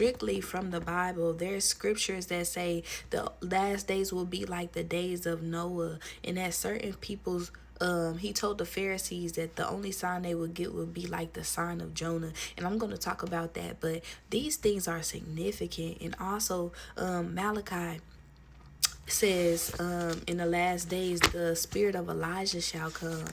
strictly from the Bible. There's scriptures that say the last days will be like the days of Noah, and that certain people's he told the Pharisees that the only sign they would get would be like the sign of Jonah. And I'm going to talk about that. But these things are significant. And also, Malachi says, in the last days, the spirit of Elijah shall come.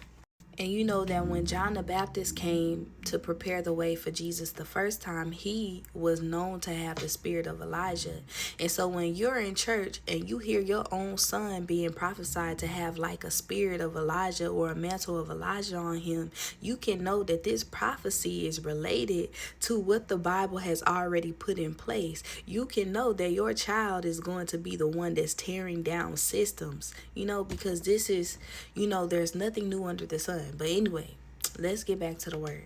And you know that when John the Baptist came to prepare the way for Jesus the first time, he was known to have the spirit of Elijah. And so when you're in church and you hear your own son being prophesied to have like a spirit of Elijah or a mantle of Elijah on him, you can know that this prophecy is related to what the Bible has already put in place. You can know that your child is going to be the one that's tearing down systems, because this is, there's nothing new under the sun. But anyway, let's get back to the word.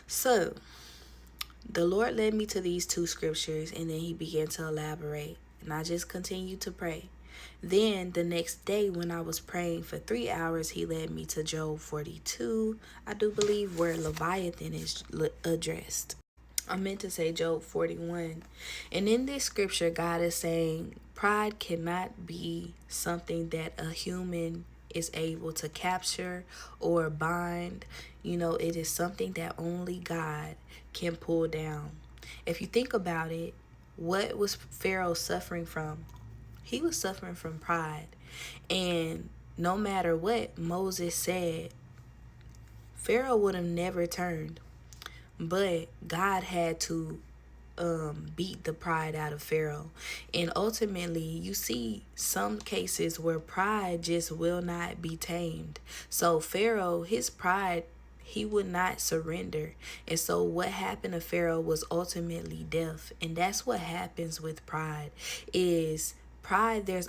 So, the Lord led me to these two scriptures, and then he began to elaborate. And I just continued to pray. Then the next day when I was praying for 3 hours, he led me to Job 42, I do believe, where Leviathan is addressed. I meant to say Job 41. And in this scripture, God is saying pride cannot be something that a human is able to capture or bind. It is something that only God can pull down. If you think about it, what was Pharaoh suffering from? He was suffering from pride. And no matter what Moses said, Pharaoh would have never turned. But God had to beat the pride out of Pharaoh. And ultimately, you see some cases where pride just will not be tamed. So Pharaoh, his pride, he would not surrender. And so what happened to Pharaoh was ultimately death. And that's what happens with pride. There's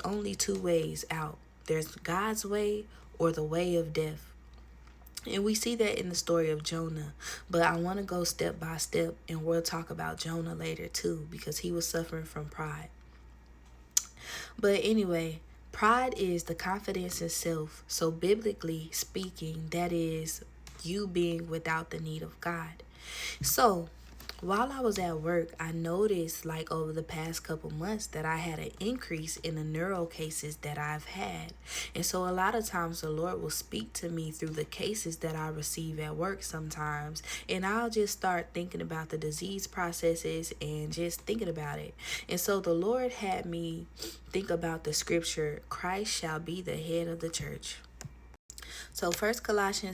only two ways out. There's God's way or the way of death. And we see that in the story of Jonah. But I want to go step by step, and we'll talk about Jonah later too, because he was suffering from pride. But anyway, pride is the confidence in self. So biblically speaking, that is you being without the need of God. So while I was at work, I noticed like over the past couple months that I had an increase in the neuro cases that I've had. And so a lot of times the Lord will speak to me through the cases that I receive at work sometimes. And I'll just start thinking about the disease processes and just thinking about it. And so the Lord had me think about the scripture, Christ shall be the head of the church. So 1 Colossians